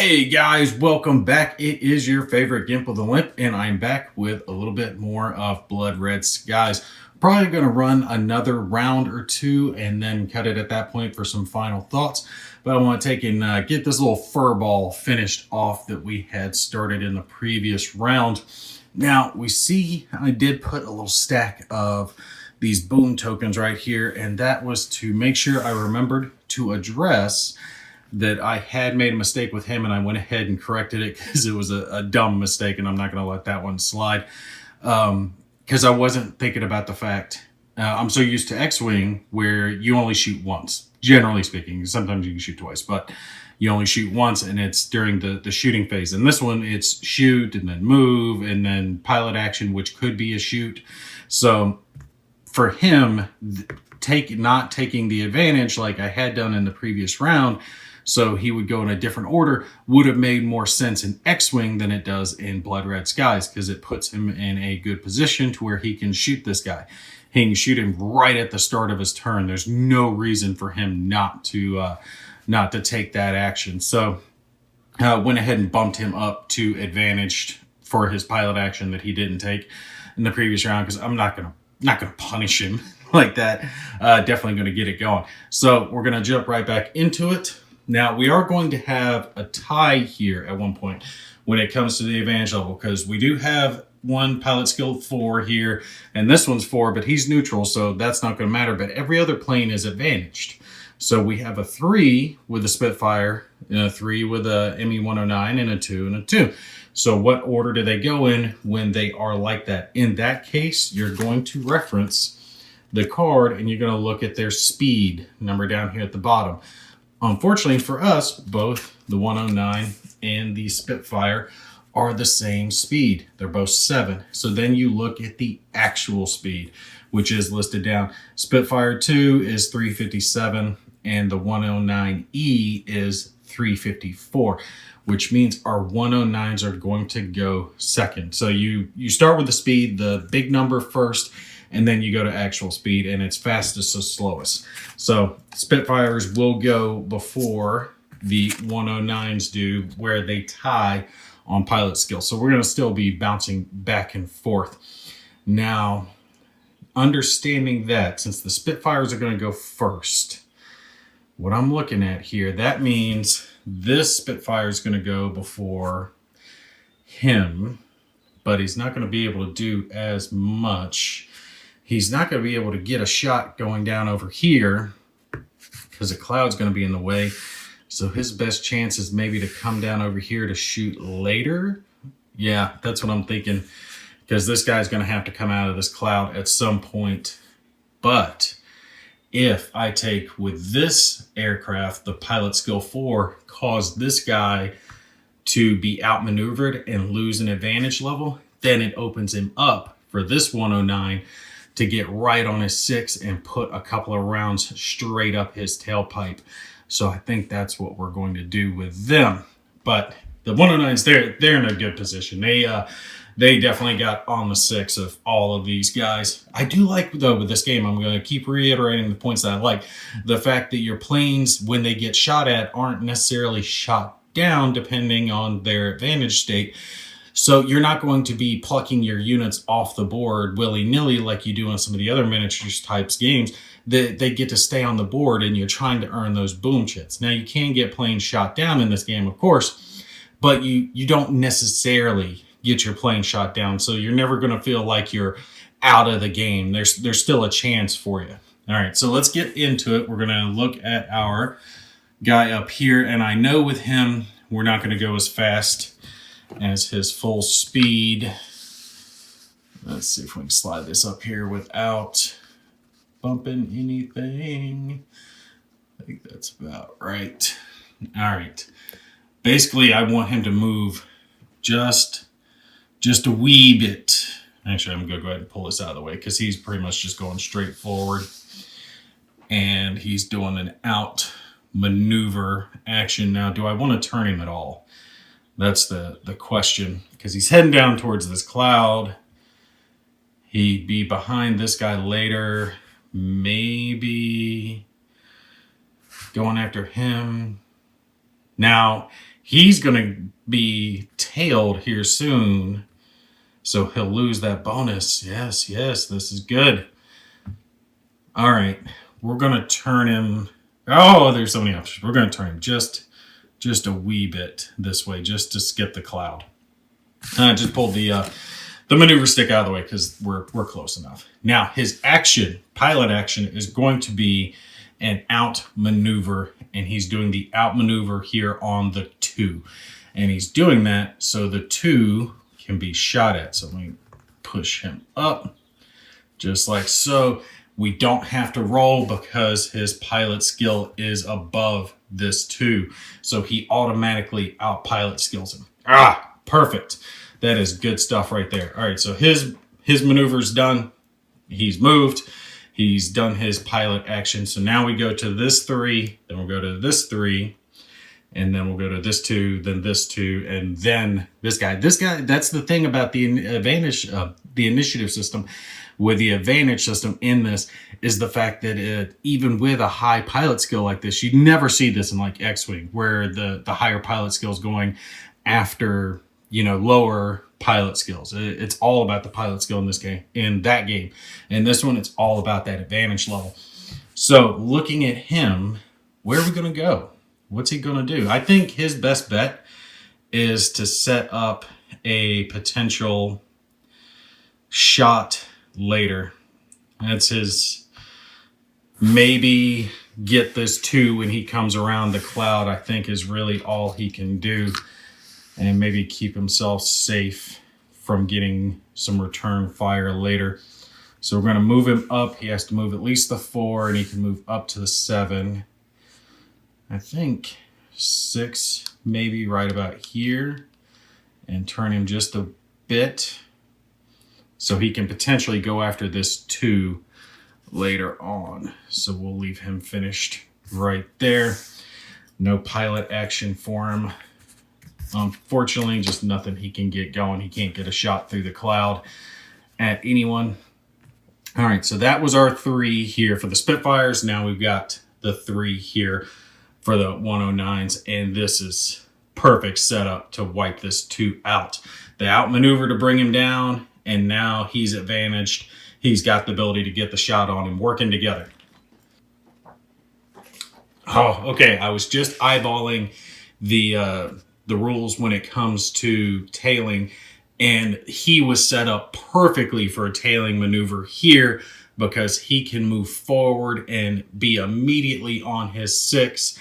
Hey guys, welcome back. It is your favorite Gimp of the Limp, and I'm back with a little bit more of Blood Red Skies. Probably going to run another round or two and then cut it at that point for some final thoughts. But I want to take and get this little furball finished off that we had started in the previous round. Now, we see I did put a little stack of these boom tokens right here, and that was to make sure I remembered to address that I had made a mistake with him, and I went ahead and corrected it because it was a dumb mistake, and I'm not going to let that one slide because I wasn't thinking about the fact I'm so used to X-Wing where you only shoot once, generally speaking. Sometimes you can shoot twice, but you only shoot once, and it's during the shooting phase. And this one, it's shoot and then move and then pilot action, which could be a shoot. So for him, not taking the advantage like I had done in the previous round, so he would go in a different order, would have made more sense in X-Wing than it does in Blood Red Skies, because it puts him in a good position to where he can shoot this guy. He can shoot him right at the start of his turn. There's no reason for him not to take that action. So went ahead and bumped him up to advantaged for his pilot action that he didn't take in the previous round, because I'm not gonna punish him like that. Definitely going to get it going. So we're going to jump right back into it. Now, we are going to have a tie here at one point when it comes to the advantage level, because we do have one pilot skill 4 here, and this one's 4, but he's neutral, so that's not going to matter. But every other plane is advantaged. So we have a 3 with a Spitfire, and a 3 with a ME-109, and a 2 and a 2. So what order do they go in when they are like that? In that case, you're going to reference the card, and you're going to look at their speed number down here at the bottom. Unfortunately for us, both the 109 and the Spitfire are the same speed. They're both 7. So then you look at the actual speed, which is listed down. Spitfire 2 is 357, and the 109E is 354, which means our 109s are going to go second. So you start with the speed, the big number first, and then you go to actual speed, and it's fastest to slowest. So Spitfires will go before the 109s do, where they tie on pilot skill. So we're going to still be bouncing back and forth. Now, understanding that, since the Spitfires are going to go first, what I'm looking at here, that means this Spitfire is going to go before him, but he's not going to be able to do as much. He's not going to be able to get a shot going down over here because the cloud's going to be in the way. So his best chance is maybe to come down over here to shoot later. Yeah, that's what I'm thinking, because this guy's going to have to come out of this cloud at some point. But if I take with this aircraft, the pilot skill 4 caused this guy to be outmaneuvered and lose an advantage level, then it opens him up for this 109 to get right on his 6 and put a couple of rounds straight up his tailpipe. So I think that's what we're going to do with them. But the 109s, they're in a good position. They definitely got on the 6 of all of these guys. I do like, though, with this game, I'm going to keep reiterating the points that I like. The fact that your planes, when they get shot at, aren't necessarily shot down depending on their advantage state. So you're not going to be plucking your units off the board willy-nilly like you do in some of the other miniatures types games. They get to stay on the board, and you're trying to earn those boom chits. Now, you can get planes shot down in this game, of course, but you don't necessarily get your plane shot down. So you're never going to feel like you're out of the game. There's still a chance for you. All right, so let's get into it. We're going to look at our guy up here, and I know with him, we're not going to go as fast as his full speed. Let's see if we can slide this up here without bumping anything. I think that's about right. All right. Basically, I want him to move just a wee bit. Actually, I'm going to go ahead and pull this out of the way, because he's pretty much just going straight forward. And he's doing an out maneuver action. Now, do I want to turn him at all? That's the question, because he's heading down towards this cloud. He'd be behind this guy later, maybe going after him. Now, He's going to be tailed here soon. So he'll lose that bonus. Yes, yes, this is good. All right. We're going to turn him. Oh, there's so many options. We're going to turn him just a wee bit this way, just to skip the cloud. I just pulled the maneuver stick out of the way because we're close enough. Now, his action, pilot action, is going to be an out maneuver, and he's doing the out maneuver here on the 2. And he's doing that so the 2 can be shot at. So let me push him up, just like so. We don't have to roll because his pilot skill is above this 2. So he automatically out pilot skills him. Ah, perfect. That is good stuff right there. All right, so his maneuver's done. He's moved. He's done his pilot action. So now we go to this 3, then we'll go to this 3, and then we'll go to this 2, then this 2, and then this guy. This guy, that's the thing about the advantage of the initiative system. With the advantage system in this is the fact that even with a high pilot skill like this, you never see this in like X-Wing, where the higher pilot skill is going after, lower pilot skills. It's all about the pilot skill in this game, in that game. In this one, it's all about that advantage level. So looking at him, where are we going to go? What's he going to do? I think his best bet is to set up a potential shot later. That's his, maybe get this 2 when he comes around the cloud, I think is really all he can do. And maybe keep himself safe from getting some return fire later. So we're going to move him up. He has to move at least the 4, and he can move up to the 7. I think 6, maybe right about here. And turn him just a bit, so he can potentially go after this 2 later on. So we'll leave him finished right there. No pilot action for him. Unfortunately, just nothing he can get going. He can't get a shot through the cloud at anyone. All right, so that was our 3 here for the Spitfires. Now we've got the 3 here for the 109s, and this is perfect setup to wipe this 2 out. The outmaneuver to bring him down, and now he's advantaged. He's got the ability to get the shot on him, working together. Oh, okay. I was just eyeballing the rules when it comes to tailing, and he was set up perfectly for a tailing maneuver here because he can move forward and be immediately on his 6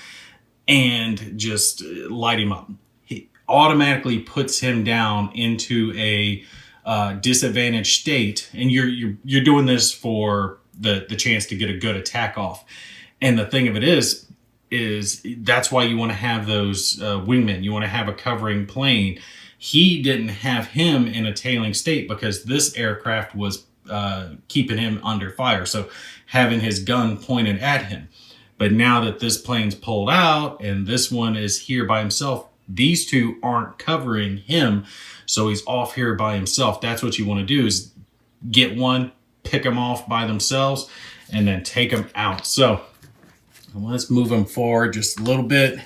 and just light him up. He automatically puts him down into a disadvantaged state, and you're doing this for the chance to get a good attack off. And the thing of it is that's why you want to have those wingmen. You want to have a covering plane. He didn't have him in a tailing state because this aircraft was keeping him under fire, so having his gun pointed at him. But now that this plane's pulled out and this one is here by himself, these 2 aren't covering him, so he's off here by himself. That's what you want to do, is get one, pick them off by themselves, and then take them out. So let's move him forward just a little bit.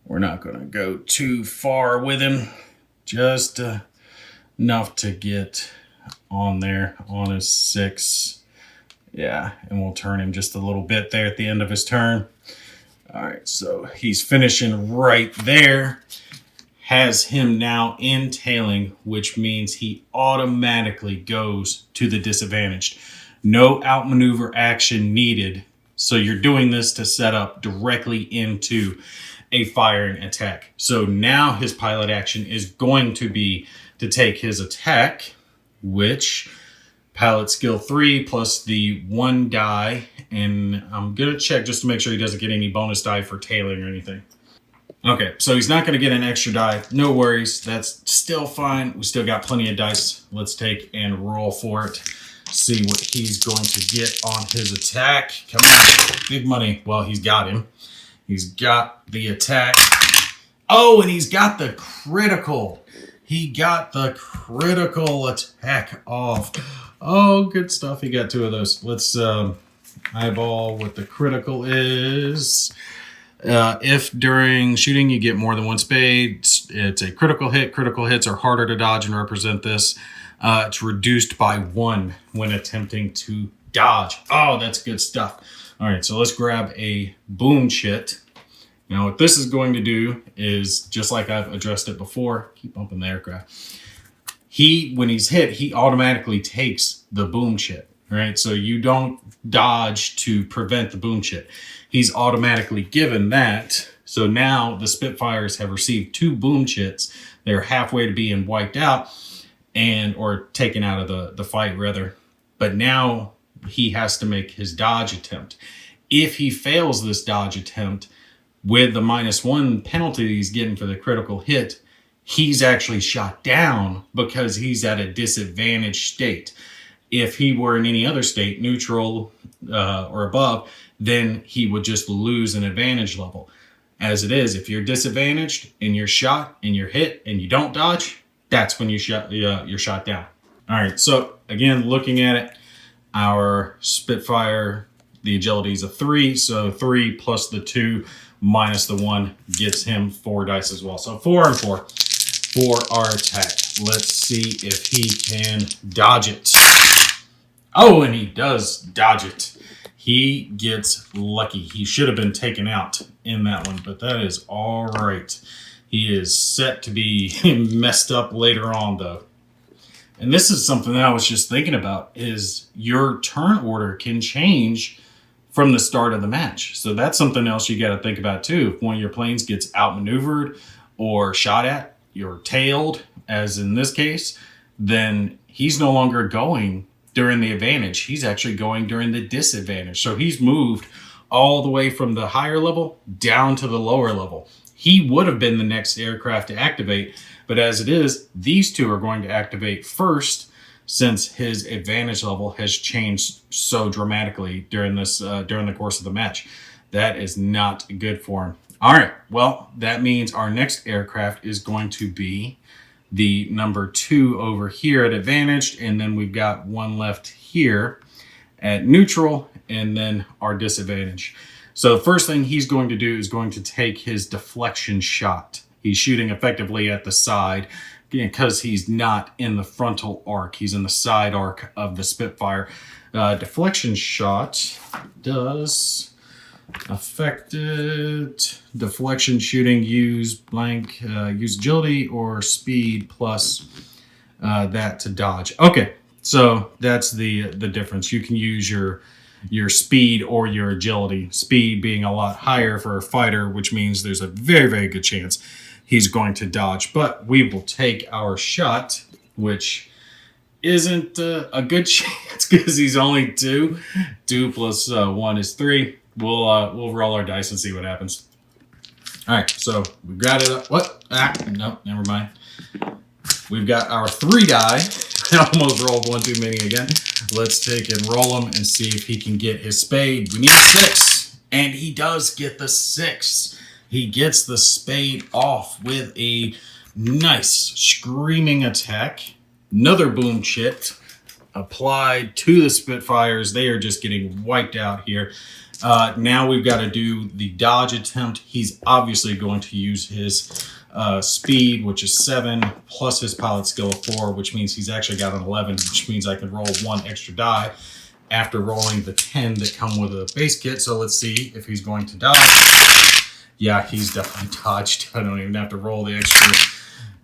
We're not going to go too far with him, just enough to get on there on his 6. Yeah, and we'll turn him just a little bit there at the end of his turn. All right, so he's finishing right there. Has him now in tailing, which means he automatically goes to the disadvantaged. No outmaneuver action needed. So you're doing this to set up directly into a firing attack. So now his pilot action is going to be to take his attack, which pilot skill 3 plus the 1 die. And I'm going to check just to make sure he doesn't get any bonus die for tailing or anything. Okay, so he's not going to get an extra die. No worries. That's still fine. We still got plenty of dice. Let's take and roll for it. See what he's going to get on his attack. Come on, big money. Well, he's got him. He's got the attack. Oh, and he's got the critical. He got the critical attack off. Oh, good stuff. He got 2 of those. Let's eyeball what the critical is. If during shooting you get more than one spade, it's a critical hit. Critical hits are harder to dodge and represent this. It's reduced by 1 when attempting to dodge. Oh, that's good stuff. All right, so let's grab a boom chit. Now what this is going to do is, just like I've addressed it before, keep bumping the aircraft. When he's hit, he automatically takes the boom chit, right? So you don't dodge to prevent the boom chit. He's automatically given that. So now the Spitfires have received 2 boom chits. They're halfway to being wiped out or taken out of the fight rather. But now he has to make his dodge attempt. If he fails this dodge attempt with the -1 penalty he's getting for the critical hit, he's actually shot down because he's at a disadvantaged state. If he were in any other state, neutral or above, then he would just lose an advantage level. As it is, if you're disadvantaged and you're shot and you're hit and you don't dodge, that's when you're shot down. All right, so again, looking at it, our Spitfire, the agility is a 3, so 3 plus the 2 minus the 1 gets him 4 dice as well. So 4 and 4 for our attack. Let's see if he can dodge it. Oh, and he does dodge it. He gets lucky. He should have been taken out in that one, but that is all right. He is set to be messed up later on, though. And this is something that I was just thinking about, is your turn order can change from the start of the match. So that's something else you got to think about, too. If one of your planes gets outmaneuvered or shot at, you're tailed, as in this case, then he's no longer going during the advantage. He's actually going during the disadvantage. So he's moved all the way from the higher level down to the lower level. He would have been the next aircraft to activate, but as it is, these 2 are going to activate first, since his advantage level has changed so dramatically during the course of the match. That is not good for him. All right, well, that means our next aircraft is going to be the number 2 over here at advantaged, and then we've got 1 left here at neutral, and then our disadvantage. So the first thing he's going to do is going to take his deflection shot. He's shooting effectively at the side because he's not in the frontal arc. He's in the side arc of the Spitfire. Deflection shot does affected deflection shooting, use blank, use agility or speed plus that to dodge. Okay, so that's the difference. You can use your speed or your agility. Speed being a lot higher for a fighter, which means there's a very, very good chance he's going to dodge. But we will take our shot, which isn't a good chance because he's only 2. 2 plus 1 is 3. We'll roll our dice and see what happens. All right, so we got it. What? No, never mind. We've got our 3 die. I almost rolled 1 too many again. Let's take and roll him and see if he can get his spade. We need a 6, and he does get the 6. He gets the spade off with a nice screaming attack. Another boom chit applied to the Spitfires. They are just getting wiped out here. Now we've got to do the dodge attempt. He's obviously going to use his speed, which is 7, plus his pilot skill of 4, which means he's actually got an 11, which means I can roll 1 extra die after rolling the 10 that come with a base kit. So let's see if he's going to dodge. Yeah, he's definitely dodged. I don't even have to roll the extra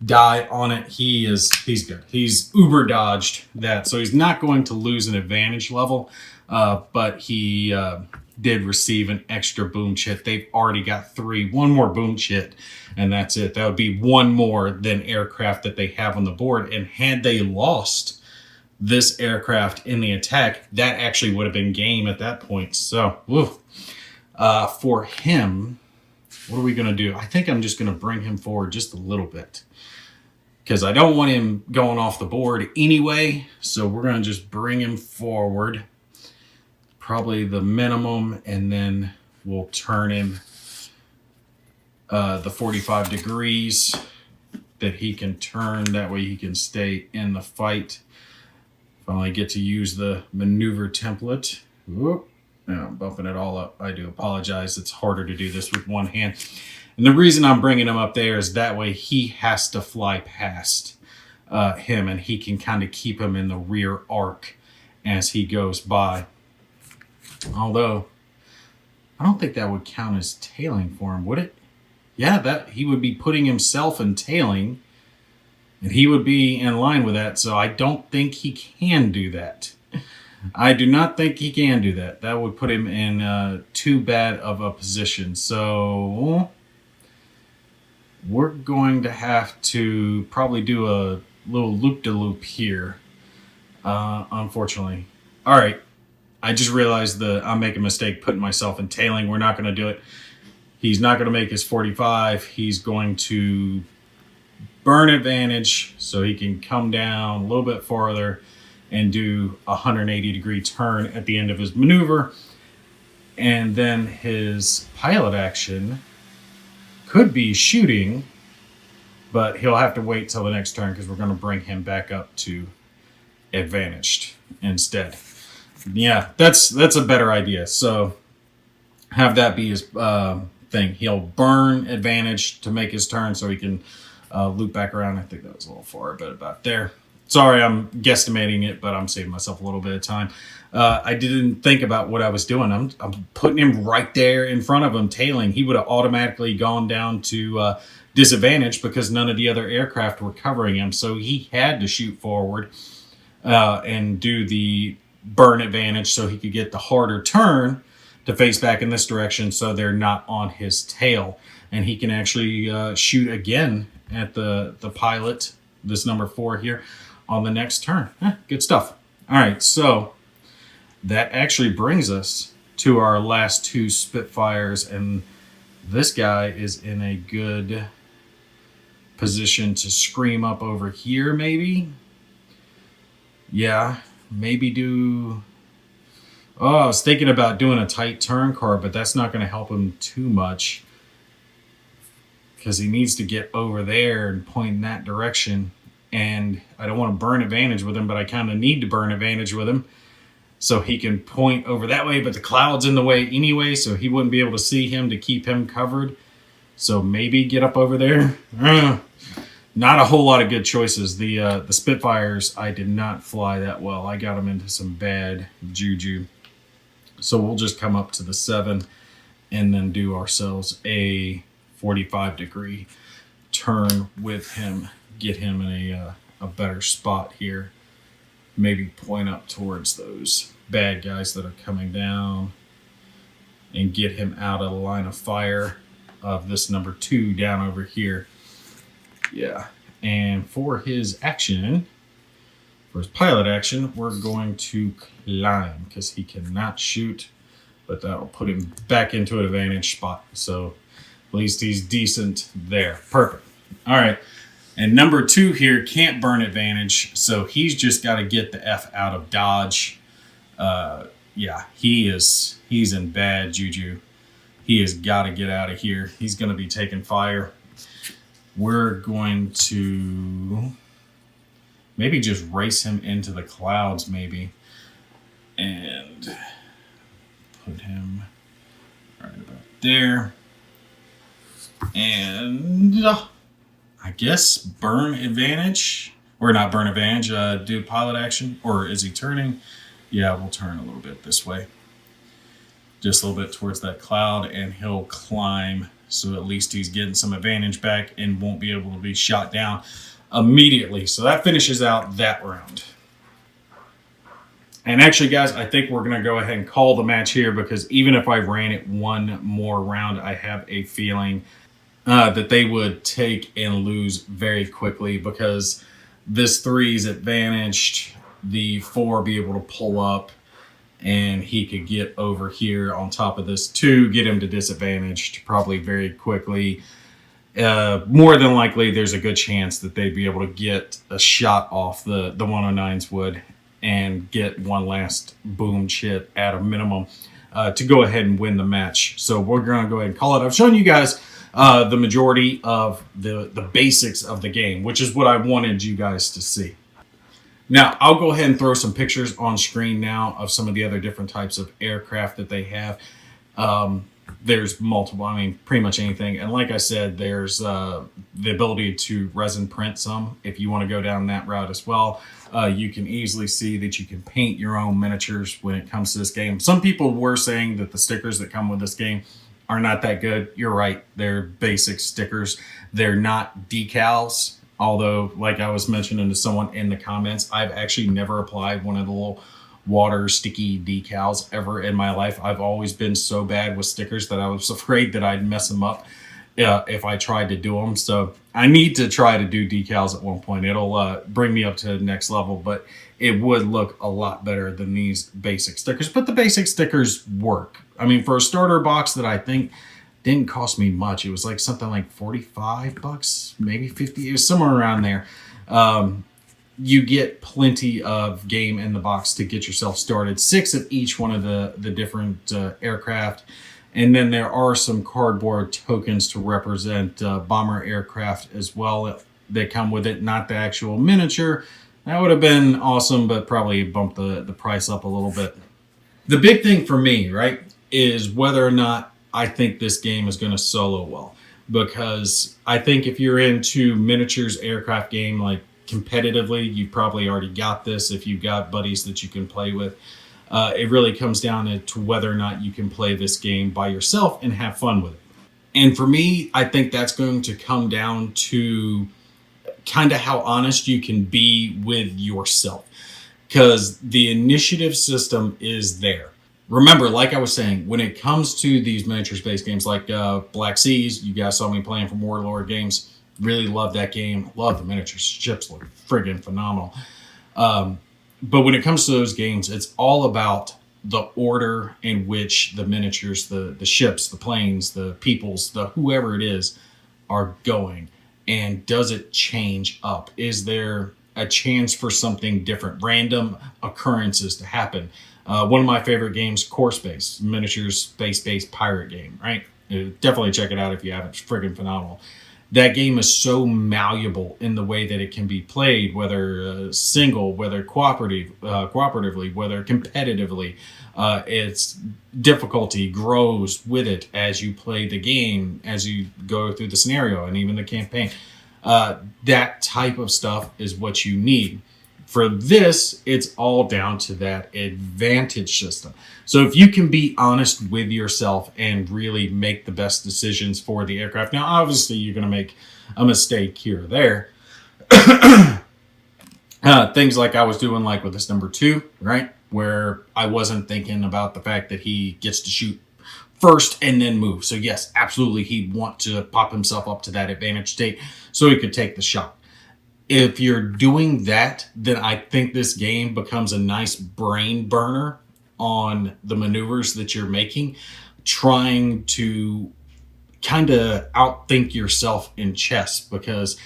die on it. He's good. He's uber dodged that. So he's not going to lose an advantage level, but he did receive an extra boom chit. They've already got 3. 1 more boom chit, and that's it. That would be 1 more than aircraft that they have on the board. And had they lost this aircraft in the attack, that actually would have been game at that point. So, for him, what are we going to do? I think I'm just going to bring him forward just a little bit, because I don't want him going off the board anyway. So we're going to just bring him forward, probably the minimum, and then we'll turn him the 45 degrees that he can turn. That way he can stay in the fight. Finally get to use the maneuver template. Whoop. I'm bumping it all up. I do apologize. It's harder to do this with one hand. And the reason I'm bringing him up there is that way he has to fly past him, and he can kind of keep him in the rear arc as he goes by. Although, I don't think that would count as tailing for him, would it? Yeah, that he would be putting himself in tailing, and he would be in line with that, so I don't think he can do that. I do not think he can do that. That would put him in too bad of a position. So we're going to have to probably do a little loop-de-loop here, unfortunately. All right, I just realized that I'm making a mistake putting myself in tailing. We're not going to do it. He's not going to make his 45. He's going to burn advantage so he can come down a little bit farther and do a 180-degree turn at the end of his maneuver. And then his pilot action could be shooting, but he'll have to wait till the next turn because we're going to bring him back up to advantaged instead. Yeah, that's a better idea. So have that be his thing. He'll burn advantage to make his turn so he can loop back around. I think that was a little far, but about there. Sorry, I'm guesstimating it, but I'm saving myself a little bit of time. I didn't think about what I was doing. I'm putting him right there in front of him, tailing. He would have automatically gone down to disadvantage because none of the other aircraft were covering him. So he had to shoot forward and do the burn advantage so he could get the harder turn to face back in this direction so they're not on his tail. And he can actually shoot again at the pilot, this number 4 here, on the next turn. Good stuff. All right, so that actually brings us to our last 2 Spitfires, and this guy is in a good position to scream up over here, maybe. Yeah, maybe do... Oh, I was thinking about doing a tight turn card, but that's not going to help him too much because he needs to get over there and point in that direction. And I don't want to burn advantage with him, but I kind of need to burn advantage with him so he can point over that way. But the cloud's in the way anyway, so he wouldn't be able to see him to keep him covered. So maybe get up over there. Not a whole lot of good choices. The Spitfires, I did not fly that well. I got them into some bad juju. So we'll just come up to the 7 and then do ourselves a 45-degree turn with him. Get him in a better spot here. Maybe point up towards those bad guys that are coming down and get him out of the line of fire of this number 2 down over here. Yeah, and for his action, for his pilot action, we're going to climb because he cannot shoot, but that'll put him back into an advantage spot. So at least he's decent there. Perfect. All right. And number 2 here can't burn advantage, so he's just got to get the F out of Dodge. Yeah, he's in bad juju. He has got to get out of here. He's going to be taking fire. We're going to maybe just race him into the clouds, maybe, and put him right about there. And I guess burn advantage, or not burn advantage, do pilot action, or is he turning? Yeah, we'll turn a little bit this way. Just a little bit towards that cloud, and he'll climb, so at least he's getting some advantage back and won't be able to be shot down immediately. So that finishes out that round. And actually, guys, I think we're going to go ahead and call the match here because even if I ran it one more round, I have a feeling that they would take and lose very quickly because this 3 is advantaged. The 4 be able to pull up and he could get over here on top of this 2, get him to disadvantaged probably very quickly. More than likely, there's a good chance that they'd be able to get a shot off the 109s would and get one last boom chit at a minimum to go ahead and win the match. So we're going to go ahead and call it. I've shown you guys the majority of the basics of the game, which is what I wanted you guys to see. Now, I'll go ahead and throw some pictures on screen now of some of the other different types of aircraft that they have. There's multiple, I mean, pretty much anything. And like I said, there's the ability to resin print some if you want to go down that route as well. You can easily see that you can paint your own miniatures when it comes to this game. Some people were saying that the stickers that come with this game are not that good. You're right. They're basic stickers. They're not decals. Although, like I was mentioning to someone in the comments, I've actually never applied one of the little water sticky decals ever in my life. I've always been so bad with stickers that I was afraid that I'd mess them up if I tried to do them. So I need to try to do decals at one point. It'll bring me up to the next level, but it would look a lot better than these basic stickers. But the basic stickers work. I mean, for a starter box that I think didn't cost me much, it was like something like 45 bucks, maybe 50. It was somewhere around there. You get plenty of game in the box to get yourself started. 6 of each one of the different aircraft. And then there are some cardboard tokens to represent bomber aircraft as well that come with it, not the actual miniature. That would have been awesome, but probably bumped the price up a little bit. The big thing for me, right, is whether or not I think this game is going to solo well. Because I think if you're into miniatures aircraft game, like competitively, you probably already got this if you've got buddies that you can play with. It really comes down to whether or not you can play this game by yourself and have fun with it. And for me, I think that's going to come down to kind of how honest you can be with yourself. Because the initiative system is there. Remember, like I was saying, when it comes to these miniatures-based games like Black Seas, you guys saw me playing from Warlord Games. Really love that game. Love the miniatures. Ships look friggin' phenomenal. But when it comes to those games, it's all about the order in which the miniatures, the ships, the planes, the peoples, the whoever it is, are going. And does it change up? Is there a chance for something different, random occurrences to happen? One of my favorite games, Course-based, miniatures space-based pirate game, right? Definitely check it out if you haven't. It's friggin' phenomenal. That game is so malleable in the way that it can be played, whether single, whether cooperatively, whether competitively. Its difficulty grows with it as you play the game, as you go through the scenario and even the campaign. That type of stuff is what you need. For this, it's all down to that advantage system. So if you can be honest with yourself and really make the best decisions for the aircraft. Now, obviously, you're going to make a mistake here or there. Things like I was doing like with this number 2, right? Where I wasn't thinking about the fact that he gets to shoot first and then move. So yes, absolutely, he'd want to pop himself up to that advantage state so he could take the shot. If you're doing that, then I think this game becomes a nice brain burner on the maneuvers that you're making, trying to kind of outthink yourself in chess, because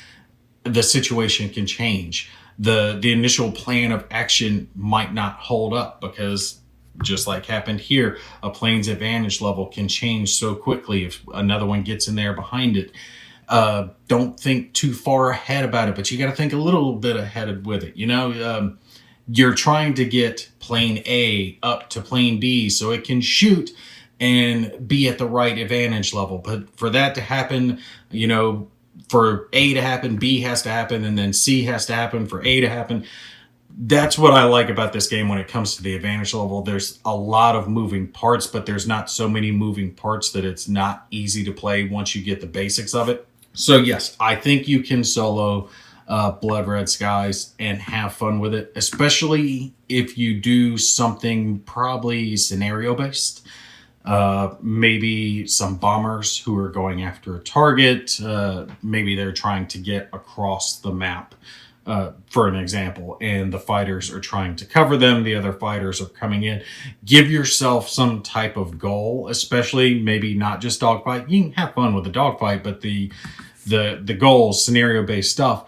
the situation can change. The initial plan of action might not hold up, because just like happened here, a plane's advantage level can change so quickly if another one gets in there behind it. Don't think too far ahead about it, but you got to think a little bit ahead with it. You know, you're trying to get plane A up to plane B so it can shoot and be at the right advantage level. But for that to happen, you know, for A to happen, B has to happen, and then C has to happen for A to happen. That's what I like about this game when it comes to the advantage level. There's a lot of moving parts, but there's not so many moving parts that it's not easy to play once you get the basics of it. So yes, I think you can solo Blood Red Skies and have fun with it, especially if you do something probably scenario-based. Maybe some bombers who are going after a target. Maybe they're trying to get across the map, for an example, and the fighters are trying to cover them. The other fighters are coming in. Give yourself some type of goal, especially maybe not just dogfight. You can have fun with the dogfight, but the goals, scenario-based stuff,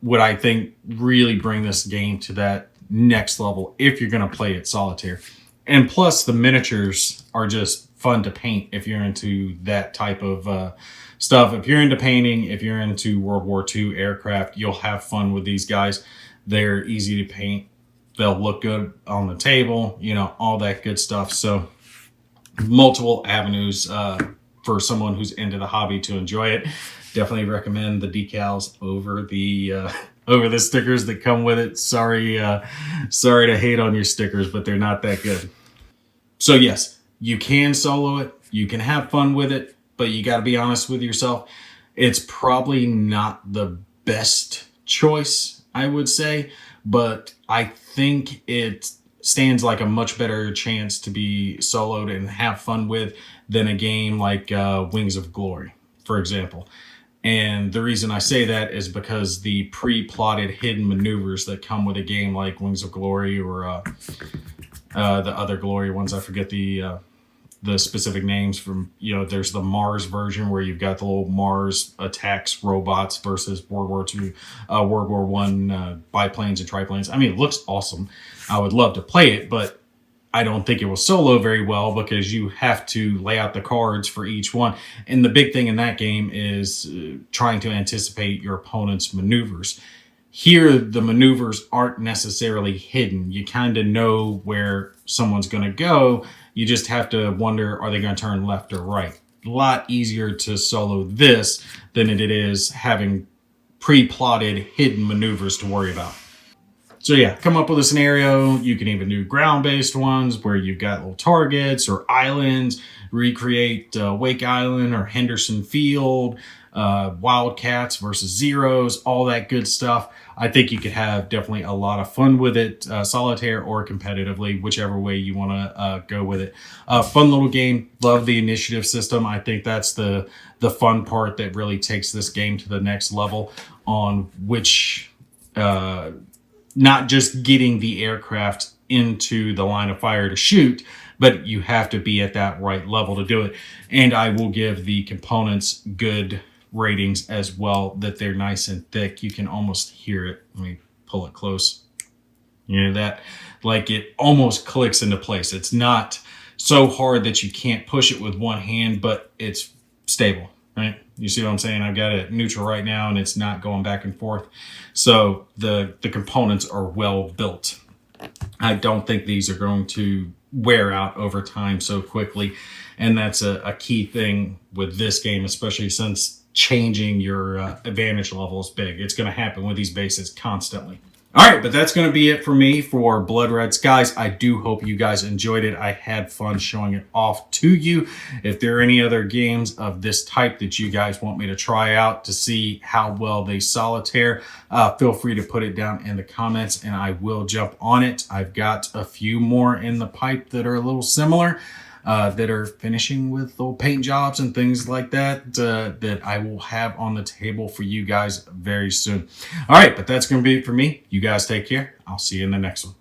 would I think really bring this game to that next level if you're going to play it solitaire. And plus, the miniatures are just fun to paint if you're into that type of stuff. If you're into painting, if you're into World War II aircraft, you'll have fun with these guys. They're easy to paint. They'll look good on the table, you know, all that good stuff. So multiple avenues for someone who's into the hobby to enjoy it. Definitely recommend the decals over the stickers that come with it. Sorry to hate on your stickers, but they're not that good. So yes, you can solo it, you can have fun with it, but you got to be honest with yourself. It's probably not the best choice, I would say, but I think it stands like a much better chance to be soloed and have fun with than a game like Wings of Glory, for example. And the reason I say that is because the pre-plotted hidden maneuvers that come with a game like Wings of Glory or the other Glory ones, I forget the specific names from, you know, there's the Mars version where you've got the little Mars attacks robots versus World War II, World War One biplanes and triplanes. I mean, it looks awesome. I would love to play it, but I don't think it will solo very well because you have to lay out the cards for each one. And the big thing in that game is trying to anticipate your opponent's maneuvers. Here, the maneuvers aren't necessarily hidden. You kind of know where someone's going to go. You just have to wonder, are they going to turn left or right? A lot easier to solo this than it is having pre-plotted hidden maneuvers to worry about. So yeah, come up with a scenario. You can even do ground-based ones where you've got little targets or islands, recreate Wake Island or Henderson Field, Wildcats versus Zeros, all that good stuff. I think you could have definitely a lot of fun with it, solitaire or competitively, whichever way you want to go with it. Fun little game. Love the initiative system. I think that's the fun part that really takes this game to the next level on which... not just getting the aircraft into the line of fire to shoot, but you have to be at that right level to do it. And I will give the components good ratings as well, that they're nice and thick. You can almost hear it. Let me pull it close. You hear that? Like it almost clicks into place. It's not so hard that you can't push it with one hand, but it's stable. Right? You see what I'm saying? I've got it neutral right now and it's not going back and forth. So the components are well built. I don't think these are going to wear out over time so quickly. And that's a key thing with this game, especially since changing your advantage level is big. It's going to happen with these bases constantly. All right, but that's going to be it for me for Blood Red Skies. I do hope you guys enjoyed it. I had fun showing it off to you. If there are any other games of this type that you guys want me to try out to see how well they solitaire, feel free to put it down in the comments and I will jump on it. I've got a few more in the pipe that are a little similar. That are finishing with little paint jobs and things like that, that I will have on the table for you guys very soon. All right, but that's going to be it for me. You guys take care. I'll see you in the next one.